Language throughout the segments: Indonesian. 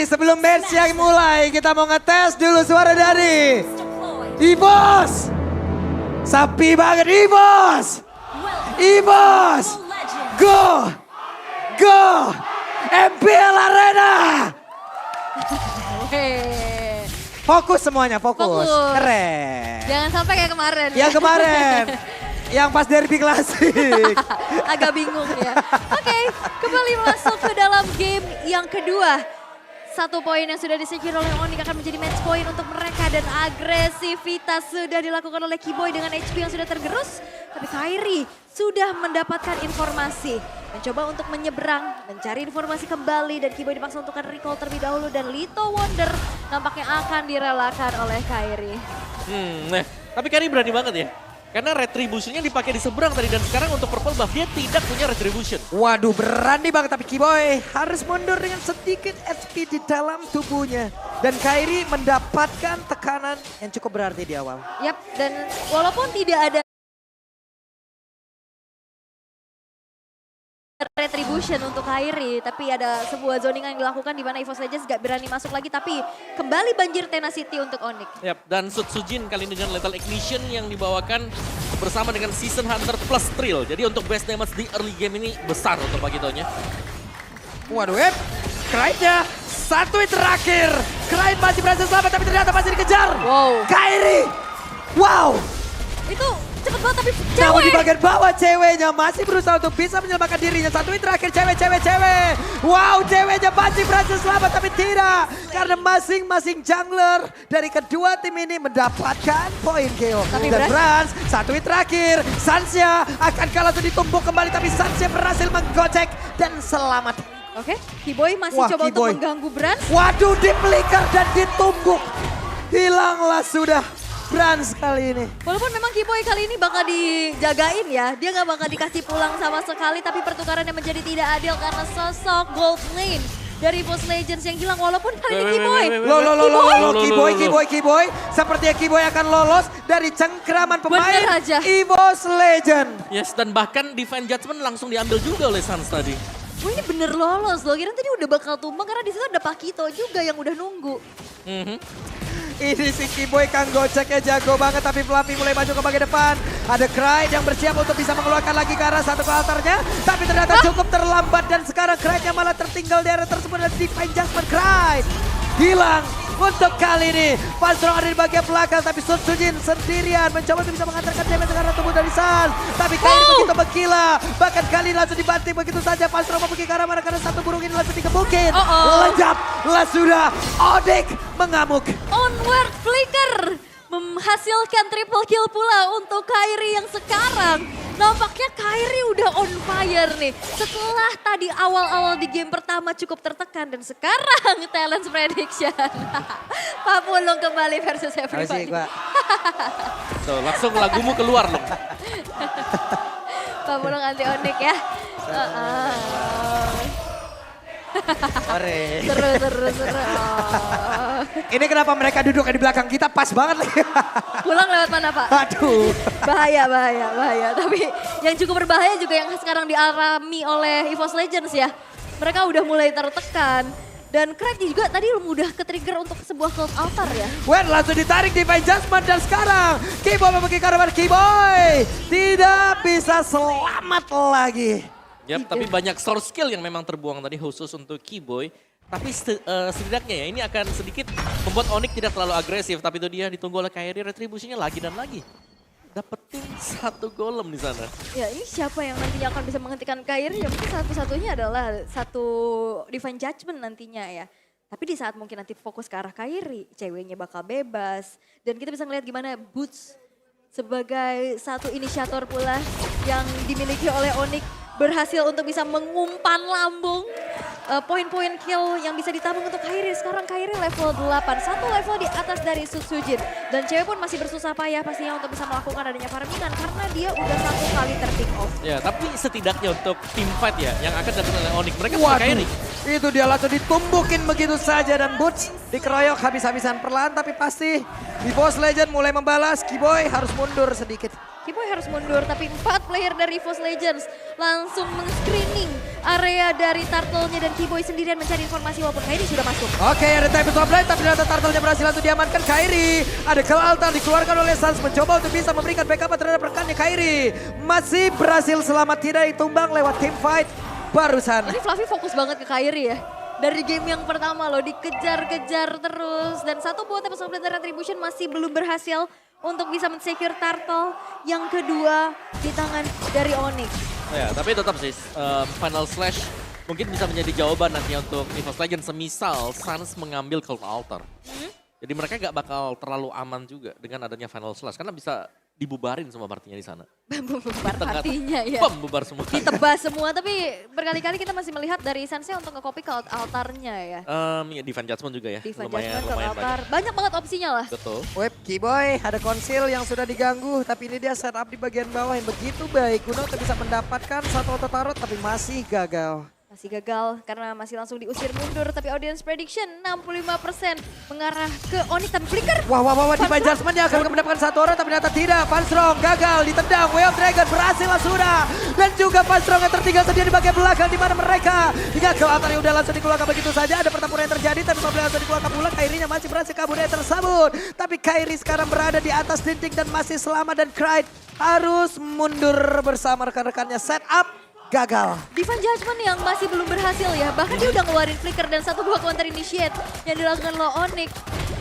sebelum match yang mulai, kita mau ngetes dulu suara dari Evos. Sapi banget Evos. Evos. Go. Go. MPL Arena. Fokus semuanya, fokus. Keren. Jangan sampai kayak kemarin. Yang kemarin. Yang pas derby klasik. Agak bingung ya. Oke, kembali masuk ke dalam game yang kedua. 1 poin yang sudah disecure oleh Onyx akan menjadi match point untuk mereka. Dan agresivitas sudah dilakukan oleh Kiboy dengan HP yang sudah tergerus. Tapi Kairi sudah mendapatkan informasi. Mencoba untuk menyeberang, mencari informasi kembali. Dan Kiboy dipaksa untuk recall terlebih dahulu. Dan Little Wonder nampaknya akan direlakan oleh Kairi. Tapi Kairi berani banget ya. Karena retributionnya dipakai di seberang tadi dan sekarang untuk purple buff dia tidak punya retribution. Waduh berani banget tapi Kiboy harus mundur dengan sedikit HP di dalam tubuhnya. Dan Kairi mendapatkan tekanan yang cukup berarti di awal. Yap, dan walaupun tidak ada retribution untuk Kairi, tapi ada sebuah zoning yang dilakukan di mana EVOS Legends gak berani masuk lagi, tapi kembali banjir tenacity untuk Onyx. Yap, dan Sutsujin kali ini dengan Lethal Ignition yang dibawakan bersama dengan Season Hunter plus Thrill. Jadi untuk best damage di early game ini besar untuk Pagitonya. Waduh, Kraid-nya satu hit terakhir. Kraid masih berhasil selamat tapi ternyata masih dikejar. Wow. Kairi, wow. Itu cepet banget tapi Namun di cewek. bagian bawah ceweknya masih berusaha untuk bisa menyelamatkan dirinya. Satu hit terakhir cewek. Wow, ceweknya masih berhasil selamat tapi tidak. Karena masing-masing jungler dari kedua tim ini mendapatkan poin KO. Tapi Dan Brans, satu hit terakhir. Sansya akan kalah untuk ditumbuk kembali tapi Sansya berhasil menggocek dan selamat. Oke, Kiboy masih Wah, coba Kiboy. untuk mengganggu Brans. Waduh, dipeliker dan ditumbuk. Hilanglah sudah Brans kali ini. Walaupun memang Kiboy kali ini bakal dijagain ya. Dia gak bakal dikasih pulang sama sekali. Tapi pertukarannya menjadi tidak adil karena sosok gold lane dari EVOS Legends yang hilang. Walaupun kali ini Kiboy. Kiboy. Sepertinya Kiboy akan lolos dari cengkraman pemain Bener aja. EVOS Legend. Yes, dan bahkan Divine Judgment langsung diambil juga oleh Sans tadi. Wah ini bener lolos loh. Kira tadi udah bakal tumbang karena di situ ada Pakito juga yang udah nunggu. Ini si Kiboy Kang goceknya jago banget tapi Fluffy mulai maju ke bagian depan. Ada Kraid yang bersiap untuk bisa mengeluarkan lagi ke arah satu altarnya. Tapi ternyata cukup terlambat dan sekarang Kraidnya malah tertinggal di area tersebut. Dan Divine Judgment Kraid hilang untuk kali ini. Panstrong ada di bagian belakang tapi Sutsujin sendirian mencoba untuk bisa mengantarkan damage ke arah tubuh dari Sans. Tapi kali ini begitu menggila. Bahkan kali ini langsung dibanting begitu saja. Panstrong mau pergi ke arah mana karena satu burung ini langsung dikebukin. Lejap lah sudah. Onyx mengamuk. Onward Flicker menghasilkan triple kill pula untuk Kairi yang sekarang. Nampaknya Kairi udah on fire nih. Setelah tadi awal-awal di game pertama cukup tertekan dan sekarang talent prediction. Pak Pulung kembali versus everybody. Pak. So, langsung lagumu keluar loh. Pak Pulung anti Onyx ya. Seru. Ini kenapa mereka duduk di belakang kita pas banget lagi. Pulang lewat mana Pak? Aduh. Bahaya. Tapi yang cukup berbahaya juga yang sekarang dialami oleh EVOS Legends ya. Mereka udah mulai tertekan. Dan Kraid juga tadi udah ke-trigger untuk sebuah close altar ya. Wen langsung ditarik Divine Judgment dan sekarang Kiboy memiliki kabar Kiboy tidak bisa selamat lagi. Yap, tapi banyak source skill yang memang terbuang tadi khusus untuk Kiboy. Tapi setidaknya ya ini akan sedikit membuat Onyx tidak terlalu agresif. Tapi itu dia ditunggu oleh Kairi, retribusinya lagi dan lagi. Dapetin satu golem di sana. Ya ini siapa yang nantinya akan bisa menghentikan Kairi? Ya mungkin satu-satunya adalah satu Divine Judgment nantinya ya. Tapi di saat mungkin nanti fokus ke arah Kairi, ceweknya bakal bebas. Dan kita bisa ngeliat gimana Boots sebagai satu inisiator pula yang dimiliki oleh Onyx berhasil untuk bisa mengumpan lambung poin-poin kill yang bisa ditabung untuk Kairi. Sekarang Kairi level 8, satu level di atas dari Sutsujin. Dan cewek pun masih bersusah payah pastinya untuk bisa melakukan adanya farmingan karena dia udah 1 kali ter-pick off. Ya, tapi setidaknya untuk team fight ya yang akan datang oleh Onyx, mereka punya Kairi. Itu dia langsung ditumbukin begitu saja dan Boots dikeroyok habis-habisan perlahan tapi pasti EVOS Legend mulai membalas. Kiboy harus mundur sedikit. Kiboy harus mundur tapi 4 player dari EVOS Legends langsung men-screening area dari Turtle-nya dan Keyboy sendirian mencari informasi walaupun Kairi sudah masuk. Oke, ada time of blind tapi ternyata Turtle-nya berhasil untuk diamankan Kairi. Ada kill altar dikeluarkan oleh Sans mencoba untuk bisa memberikan backup terhadap rekannya Kairi. Masih berhasil selamat tidak ditumbang lewat team fight barusan. Ini Fluffy fokus banget ke Kairi ya. Dari game yang pertama loh dikejar-kejar terus. Dan satu buat Tempest of Blade Retribution masih belum berhasil untuk bisa men-secure Turtle. Yang kedua di tangan dari Onyx. Ya, tapi tetap sih Final Slash mungkin bisa menjadi jawaban nanti untuk EVOS Legends semisal Sans mengambil Cold Altar. Jadi mereka gak bakal terlalu aman juga dengan adanya Final Slash karena bisa dibubarin semua partinya di sana. Bubar partinya ya. Bubar semua. Ditebas semua tapi berkali-kali kita masih melihat dari Sansnya untuk nge-copy Cold Altarnya ya. Ya, Divine Judgment juga ya. Divine Judgment, Cold Altar. Banyak banget opsinya lah. Betul. Web Keyboy ada konsil yang sudah diganggu tapi ini dia setup di bagian bawah yang begitu baik. Guna untuk bisa mendapatkan satu auto tarot tapi masih gagal. Masih gagal karena masih langsung diusir mundur. Tapi audience prediction 65% mengarah ke Onyx tapi flicker. Wah, Divine Judgment yang akan mendapatkan satu orang tapi ternyata tidak. Panstrong gagal ditendang. Way of Dragon berhasil lah sudah. Dan juga Panstrong yang tertinggal sendiri di bagian belakang di mana mereka. Hingga ke altar yang udah langsung dikeluarkan begitu saja. Ada pertempuran yang terjadi tapi mobil langsung dikeluarkan pula. Kairinya masih berhasil kabur dan tersabut. Tapi Kairi sekarang berada di atas dinding dan masih selamat dan Clyde harus mundur bersama rekan-rekannya. Setup gagal. Divine Judgment yang masih belum berhasil ya. Bahkan dia udah ngeluarin flicker dan satu buah counter initiate yang dilakukan oleh Onyx.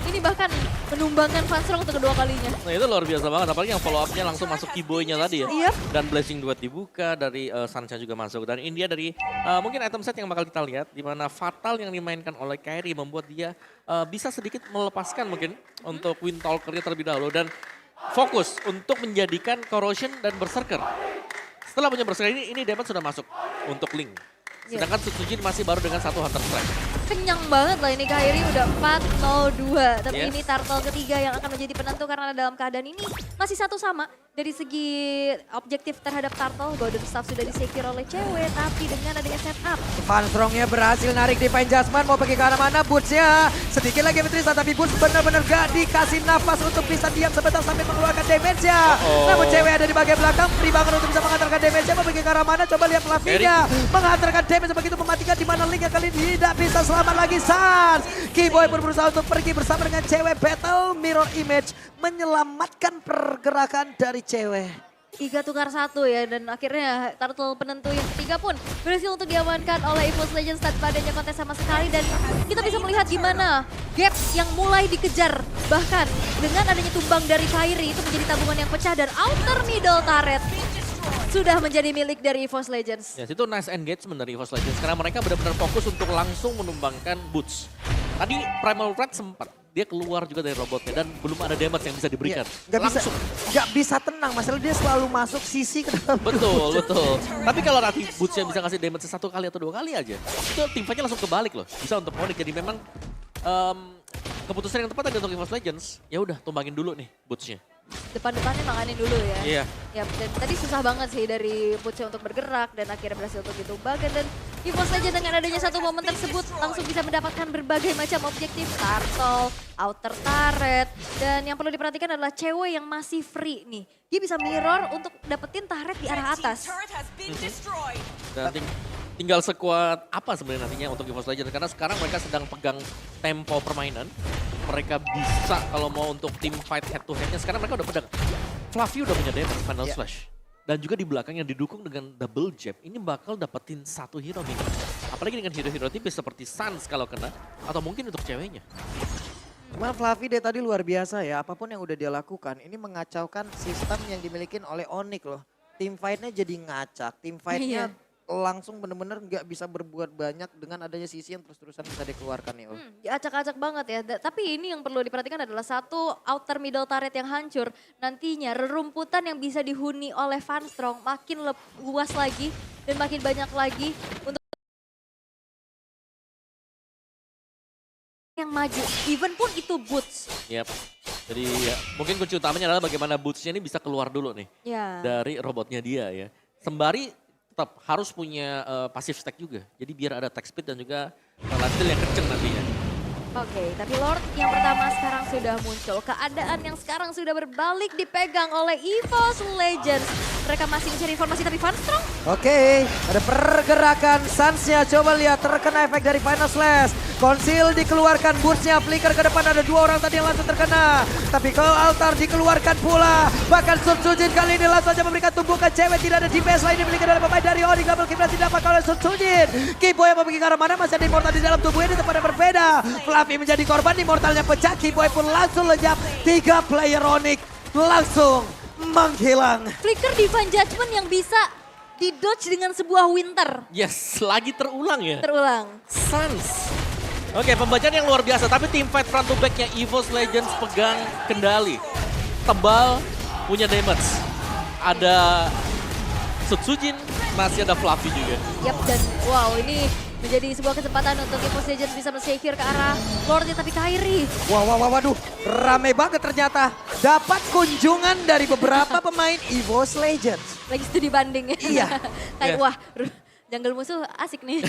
Ini bahkan menumbangkan Fanstrong untuk kedua kalinya. Nah itu luar biasa banget, apalagi yang follow up-nya langsung masuk Keyboy-nya tadi ya. Yep. Dan Blessing Duet dibuka, dari Sancha juga masuk. Dan India dari mungkin item set yang bakal kita lihat, di mana Fatal yang dimainkan oleh Kairi membuat dia bisa sedikit melepaskan mungkin untuk Windtalker-nya terlebih dahulu. Dan fokus untuk menjadikan Corrosion dan Berserker. Setelah punya Berserker ini damage sudah masuk untuk Link. Sedangkan Tsujin masih baru dengan satu Hunter Strike. Kenyang banget lah ini Kairi udah 4-0-2. Tapi Yeah. ini Turtle ketiga yang akan menjadi penentu karena dalam keadaan ini masih satu sama. Dari segi objektif terhadap Turtle, Golden Staff sudah disecure oleh cewek. Tapi dengan adanya setup. Panstrongnya berhasil narik Divine Judgment mau pergi ke arah mana Boots-nya. Sedikit lagi Beatrice tapi Boots benar-benar gak dikasih nafas untuk bisa diam sebentar sampai mengeluarkan damage-nya. Namun cewek ada di bagian belakang, free banget untuk bisa menghantarkan damage-nya. Mau pergi ke arah mana, coba lihat Fluffy-nya. Menghantarkan damage begitu mematikan di mana Link yang kali ini tidak bisa selamat lagi. Sans. Keyboy pun berusaha untuk pergi bersama dengan cewek battle mirror image. Menyelamatkan pergerakan dari cewek. Iga tukar satu ya dan akhirnya Turtle penentu yang ketiga pun berhasil untuk diamankan oleh EVOS Legends tanpa adanya kontes sama sekali. Dan kita bisa melihat gimana gap yang mulai dikejar. Bahkan dengan adanya tumbang dari Kairi itu menjadi tabungan yang pecah dan outer middle turret sudah menjadi milik dari EVOS Legends. Ya, itu nice engagement dari EVOS Legends karena mereka benar-benar fokus untuk langsung menumbangkan Boots. Tadi Primal Red sempat dia keluar juga dari robotnya dan belum ada damage yang bisa diberikan. Gak bisa tenang, masalah dia selalu masuk sisi ke dalam. Betul. Tapi kalau nanti Boots-nya bisa kasih damage satu kali atau dua kali aja, itu tim fight-nya langsung kebalik loh. Bisa untuk Onyx. Jadi memang keputusan yang tepat ada untuk EVOS Legends. Ya udah, tumbangin dulu nih Boots-nya. Depan-depannya manganin dulu ya. Iya. Ya, dan tadi susah banget sih dari Butch untuk bergerak dan akhirnya berhasil untuk ditumbangkan. Dan EVOS Legends dengan adanya satu momen tersebut langsung bisa mendapatkan berbagai macam objektif. Turtle, outer turret, dan yang perlu diperhatikan adalah cewek yang masih free nih. Dia bisa mirror untuk dapetin turret di arah atas. Dan tinggal sekuat apa sebenarnya nantinya untuk EVOS Legends. Karena sekarang mereka sedang pegang tempo permainan. Mereka bisa kalau mau untuk tim fight head to headnya. Sekarang mereka udah pedang. Fluffy udah punya damage Final Slash. Dan juga di belakang yang didukung dengan double jab. Ini bakal dapetin satu hero minimal. Apalagi dengan hero-hero tipis seperti Sans kalau kena. Atau mungkin untuk ceweknya. Cuman Fluffy dia tadi luar biasa ya, apapun yang udah dia lakukan. Ini mengacaukan sistem yang dimiliki oleh Onyx loh. Tim fight-nya jadi ngacak, tim fight-nya langsung bener-bener nggak bisa berbuat banyak dengan adanya sisi yang terus-terusan bisa dikeluarkan nih. Acak-acak banget ya. Tapi ini yang perlu diperhatikan adalah satu outer middle turret yang hancur. Nantinya rerumputan yang bisa dihuni oleh Fanstrong makin luas lagi dan makin banyak lagi untuk yang maju. Even pun itu Boots. Yap. Jadi ya, mungkin kunci utamanya adalah bagaimana Boots-nya ini bisa keluar dulu nih. Ya. Dari robotnya dia ya. Sembari tetap harus punya passive stack juga. Jadi biar ada attack speed dan juga lifesteal yang kenceng nantinya. Oke, tapi Lord yang pertama sekarang sudah muncul. Keadaan yang sekarang sudah berbalik dipegang oleh EVOS Legends. mereka masih mencari informasi tapi Vanstrong Oke, ada pergerakan Suns-nya. Coba lihat terkena efek dari Final Slash. Conceal dikeluarkan, Burst-nya flicker ke depan. Ada 2 orang tadi yang langsung terkena. Tapi Call Altar dikeluarkan pula. Bahkan Sun Sujin kali ini langsung saja memberikan tumpukan cewek. Tidak ada DPS lain dimiliki oleh pemain dari Onyx. Double kill berhasil didapat oleh Sun Sujin. Kiboy yang memiliki ke arah mana, masih ada Immortal di dalam tubuhnya di tempat yang berbeda. Fluffy menjadi korban, Immortalnya pecah. Kiboy pun langsung lenyap. 3 player Onyx langsung menghilang. flicker Divine Judgment yang bisa di-dodge dengan sebuah winter. Yes, lagi terulang ya. Terulang. Suns. Oke, pembacaan yang luar biasa. Tapi tim fight front to back-nya EVOS Legends pegang kendali. Tebal, punya damage. Ada Sutsujin, masih ada Fluffy juga. Yap, dan wow ini menjadi sebuah kesempatan untuk EVOS Legends bisa men-secure ke arah Lordnya, tapi Kairi. Waduh, rame banget ternyata. Dapat kunjungan dari beberapa pemain EVOS Legends. Lagi studi banding ya. Iya. Kayak Iya. wah, jungle musuh asik nih.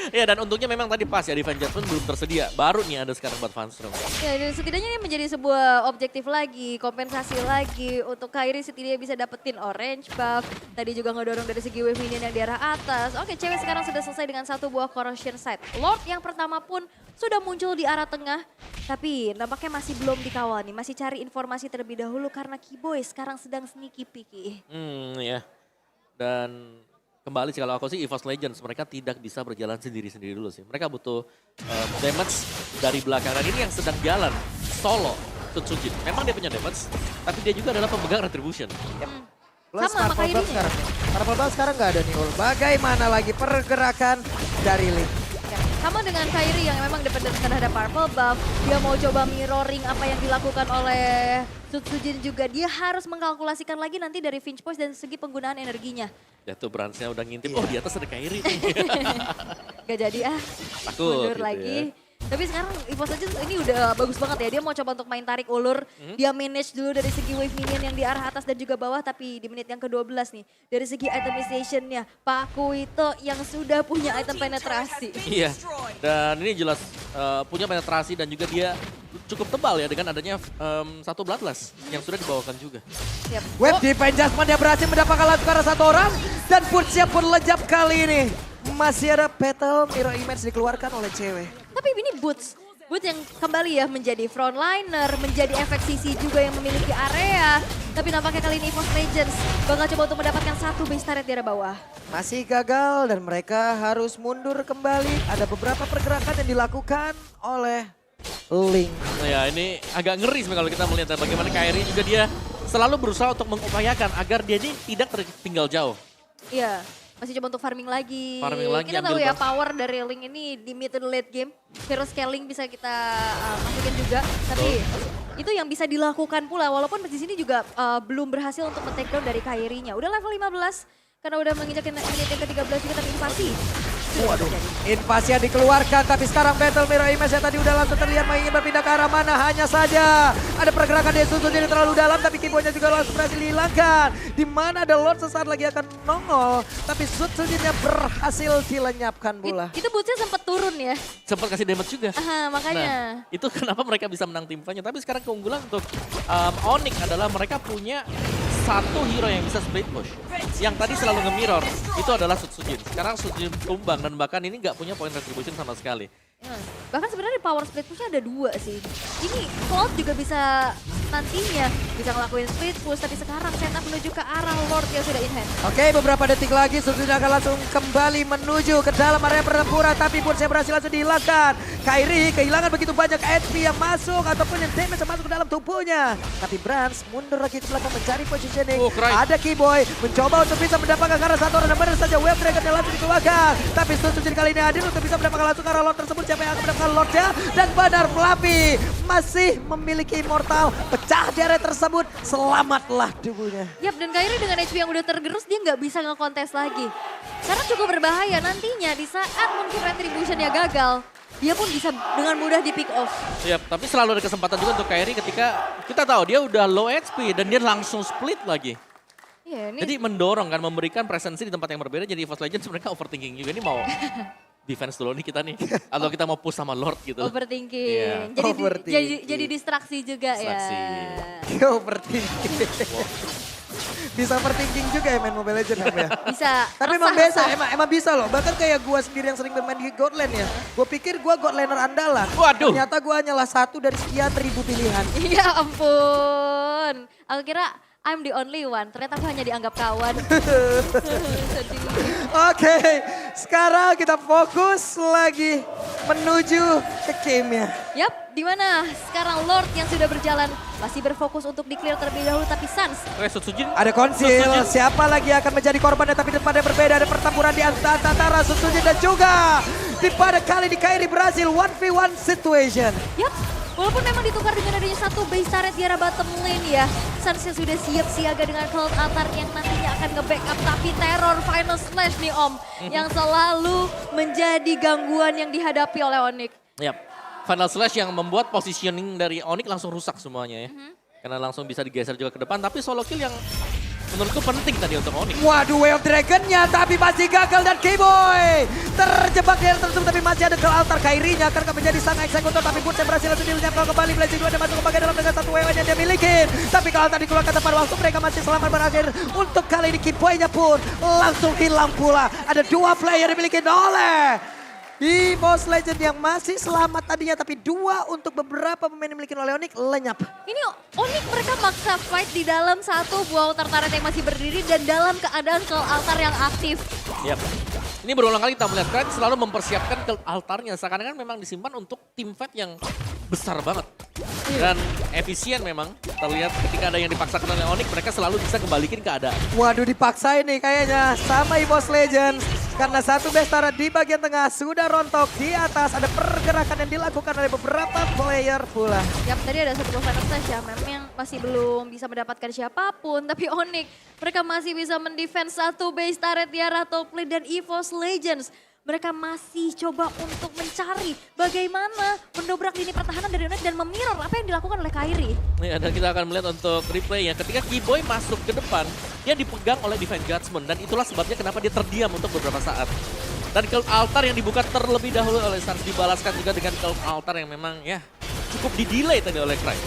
Ya, dan untungnya memang tadi pas ya, Divine Judgment belum tersedia. Baru nih ada sekarang buat Vanstrom. Ya, dan setidaknya ini menjadi sebuah objektif lagi, kompensasi lagi untuk Kairi setidaknya bisa dapetin orange buff. Tadi juga ngedorong dari segi wave minion yang di arah atas. Oke, cewek sekarang sudah selesai dengan 1 buah corrosion sight. Lord yang pertama pun sudah muncul di arah tengah, tapi nampaknya masih belum dikawal nih. Masih cari informasi terlebih dahulu karena Kiboy sekarang sedang sneaky peeky. Ya. Dan kembali sih kalau aku sih EVOS Legends mereka tidak bisa berjalan sendiri-sendiri dulu sih. Mereka butuh damage dari belakangan ini yang sedang jalan solo Sutsujin. Memang dia punya damage, tapi dia juga adalah pemegang retribution. Plus Sama, Purple makanya Buff ini. sekarang. Purple Buff sekarang nggak ada nih Ul. Bagaimana lagi pergerakan dari Link? Ya, sama dengan Kairi yang memang dependen terhadap purple buff. Dia mau coba mirroring apa yang dilakukan oleh Sutsujin juga. Dia harus mengkalkulasikan lagi nanti dari Finch Poise dan segi penggunaan energinya. Ya tuh Bransnya udah ngintip, oh di atas ada Kairi. Gak jadi Takut mundur gitu lagi. ya. Tapi sekarang EVOS Legends ini udah bagus banget ya. Dia mau coba untuk main tarik ulur. Dia manage dulu dari segi wave minion yang di arah atas dan juga bawah. Tapi di menit yang ke-12 nih. Dari segi itemization-nya. Pak Kuito yang sudah punya item penetrasi. Iya, dan ini jelas punya penetrasi dan juga dia cukup tebal ya dengan adanya satu Bloodlust yang sudah dibawakan juga. Siap. Web Divine Judgment dia berhasil mendapatkan langsung ke arah 1 orang. Dan Burst-nya pun lejap kali ini. Masih ada Petal Mirror Image dikeluarkan oleh cewek. Tapi ini Boots. Boots yang kembali ya menjadi frontliner, menjadi efek CC juga yang memiliki area. Tapi nampaknya kali ini EVOS Legends bakal coba untuk mendapatkan 1 base turret di arah bawah. Masih gagal dan mereka harus mundur kembali. Ada beberapa pergerakan yang dilakukan oleh Link. Nah ya ini agak ngeri sebenarnya kalau kita melihat bagaimana Kairi juga dia selalu berusaha untuk mengupayakan agar dia ini tidak tertinggal jauh. Iya, masih coba untuk farming lagi. Farming lagi, Kita tahu ambil ya buff. power dari Link ini di mid and late game. Hero scaling bisa kita masukin juga. Tapi itu yang bisa dilakukan pula walaupun di sini juga belum berhasil untuk men-take down dari Kairi-nya. Udah level 15 karena udah menginjak menit yang ke-13 juga tapi invasi. Waduh, invasi yang dikeluarkan tapi sekarang Battle Mirror Image yang tadi udah langsung terlihat ingin berpindah ke arah mana. Hanya saja ada pergerakan dari Susun jadi terlalu dalam tapi Kibonya juga langsung berhasil dihilangkan. Di mana ada Lord sesaat lagi akan nongol tapi Susunnya berhasil dilenyapkan bola. Itu Bootsnya sempat turun ya. Sempat kasih damage juga. Aha, makanya. Nah, itu kenapa mereka bisa menang tim fight-nya. Tapi sekarang keunggulan untuk Onyx adalah mereka punya satu hero yang bisa split push. Yang tadi selalu nge-mirror, itu adalah Sutsujin. Sekarang Sutsujin tumbang dan bahkan ini nggak punya point retribution sama sekali. Bahkan sebenarnya power split push-nya ada 2 sih. Ini Cloud juga bisa nantinya bisa ngelakuin split push, tapi sekarang setup menuju ke arah Lord yang sudah in hand. Oke, beberapa detik lagi Susun akan langsung kembali menuju ke dalam area pertempuran tapi Burst berhasil langsung dihilangkan. Kairi kehilangan begitu banyak HP yang masuk ataupun yang damage yang masuk ke dalam tubuhnya. Tapi Brans mundur lagi ke belakang mencari positioning. Oh, Cry. Ada Kiboy mencoba untuk bisa mendapatkan karena 1 orang dan benar saja Wave Dragon yang langsung dikeluarkan. Tapi Susun kali ini hadir untuk bisa mendapatkan langsung arah Lord tersebut. Siapa yang akan mendapatkan Lordnya? Dan benar Fluffy masih memiliki Immortal. Pecah di area tersebut. Selamatlah tubuhnya. Yap, dan Kairi dengan HP yang udah tergerus dia nggak bisa ngekontes lagi. Karena cukup berbahaya nantinya di saat mungkin retribution-nya gagal. Dia pun bisa dengan mudah di pick off. Ya, tapi selalu ada kesempatan juga untuk Kairi ketika kita tahu dia udah low HP dan dia langsung split lagi. Iya, ini Jadi mendorong kan, memberikan presensi di tempat yang berbeda. Jadi EVOS Legends mereka overthinking juga. Ini mau defense dulu nih kita nih. Atau kita mau push sama Lord gitu. overthinking. Iya. Jadi, Overthinking. jadi distraksi juga Distraksi. ya. Overthinking. Bisa overthinking juga ya main Mobile Legends kamu ya. Bisa. Tapi emang biasa, emang bisa loh. Bahkan kayak gua sendiri yang sering bermain di God Lane ya. Gua pikir gua God Laner andalan. Waduh. Ternyata gua hanyalah satu dari sekian ribu pilihan. Ya ampun. Aku kira I'm the only one. Ternyata aku hanya dianggap kawan. Sedih. Oke, sekarang kita fokus lagi menuju ke game-nya. Yap, di mana sekarang Lord yang sudah berjalan masih berfokus untuk di-clear terlebih dahulu, tapi Sans Sutsujin. Ada konsil, siapa lagi akan menjadi korbannya, tapi tempatnya berbeda. Ada pertempuran di antara Sutsujin dan juga pada kali ini Kairi berhasil 1v1 situation. Yap, walaupun memang ditukar dengan adanya satu base turret di arah bottom lane ya. Sans yang sudah siap siaga dengan Cold Altar yang nantinya akan nge-backup. Tapi teror Final Slash nih Om. Yang selalu menjadi gangguan yang dihadapi oleh Onyx. Yap. Final Slash yang membuat positioning dari Onyx langsung rusak semuanya ya. Karena langsung bisa digeser juga ke depan. Tapi solo kill yang menurutku penting tadi untuk Onyx. Waduh, Way of Dragon-nya tapi masih gagal dan K-Boy terjebak di tertutup, tapi masih ada Cold Altar. Kairinya akan menjadi sang eksekutor, tapi Butch yang berhasil langsung dilenyapkan kembali. Blazing 2 dan masuk ke bagian dalam dengan satu WW yang dia miliki. Tapi Cold Altar dikeluarkan tepat waktu, mereka masih selamat berakhir. Untuk kali ini K-Boy-nya pun langsung hilang pula. Ada dua player dimiliki oleh EVOS Legend yang masih selamat tadinya, tapi dua untuk beberapa pemain dimiliki oleh Onyx lenyap. Ini Onyx mereka maksa fight di dalam satu buah altar turret yang masih berdiri dan dalam keadaan Cold Altar yang aktif. Yap. Ini berulang kali kita melihat Kraid selalu mempersiapkan Cold Altarnya. Seakan-akan memang disimpan untuk tim fight yang besar banget. Dan efisien memang. Terlihat ketika ada yang dipaksakan oleh Onyx, mereka selalu bisa kembalikan keadaan. Waduh, dipaksa ini kayaknya sama EVOS Legends. Karena satu base turret di bagian tengah sudah rontok, di atas ada pergerakan yang dilakukan oleh beberapa player pula. Yap, tadi ada satu buah Final Slash ya, memang yang masih belum bisa mendapatkan siapapun. Tapi Onyx, mereka masih bisa mendefense satu base turret di arah top lane dan EVOS Legends. Mereka masih coba untuk mencari bagaimana mendobrak lini pertahanan dari Onyx dan memirror apa yang dilakukan oleh Kairi. Ya, dan kita akan melihat untuk replay-nya. Ketika K-Boy masuk ke depan, dia dipegang oleh Divine Judgment. Dan itulah sebabnya kenapa dia terdiam untuk beberapa saat. Dan Cold Altar yang dibuka terlebih dahulu oleh Sans dibalaskan juga dengan Cold Altar yang memang ya cukup di-delay tadi oleh Kraid.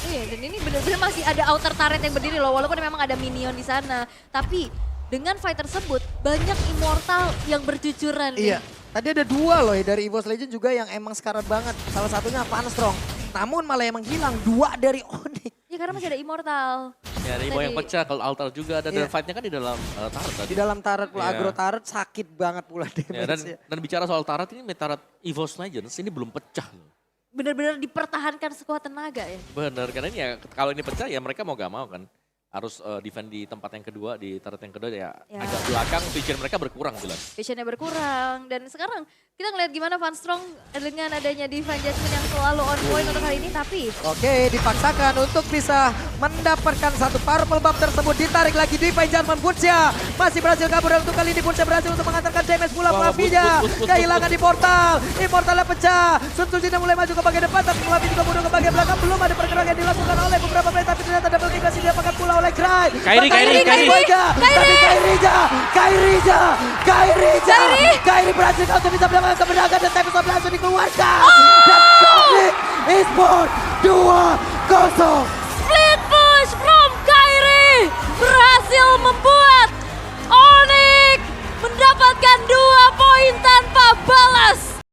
Iya, dan ini benar-benar masih ada outer turret yang berdiri loh, walaupun memang ada minion di sana. Tapi dengan fight tersebut, banyak immortal yang bercucuran. Iya, tadi ada dua loh ya dari EVOS Legends juga yang emang sekarat banget. Salah satunya Strong. Namun malah emang hilang dua dari Onyx. Ya karena masih ada immortal. Ya, ada Ibo yang pecah, Cold Altar juga ada. Dan Iya. fight-nya kan di dalam turret tadi. Di dalam turret pula, Iya. agro turret sakit banget pula Ya, damage-nya. dan bicara soal turret ini, turret EVOS Legends ini belum pecah loh. Benar-benar dipertahankan sekuat tenaga ya. Bener, karena ini ya kalau ini pecah ya mereka mau gak mau kan. Harus defend di tempat yang kedua, di turret yang kedua ya, Ya. agak belakang, vision mereka berkurang jelas. Visionnya berkurang. Dan sekarang kita ngeliat gimana Van Strong dengan adanya Divine Judgment yang selalu on point untuk kali ini. Tapi Oke, dipaksakan untuk bisa mendapatkan satu purple buff tersebut. Ditarik lagi Divine Judgment. Butcha masih berhasil kabur, dan untuk kali ini Butcha berhasil untuk mengantarkan damage pula. Wah, Flavinya Butch. kehilangan di portal. Portalnya pecah. Sutsujin mulai maju ke bagian depan, tapi Flavi juga mundur ke bagian belakang. Belum ada pergerakan yang dilakukan oleh beberapa player, tapi ternyata double kick masih diapakan pula oleh Kraid. Kairi. Kairi berhasil untuk bisa mendapatkan kemenangan dan Tempest of langsung dikeluarkan. Dan Onyx Esports 2-0. split push from Kairi berhasil membuat Onyx mendapatkan 2 poin tanpa balas.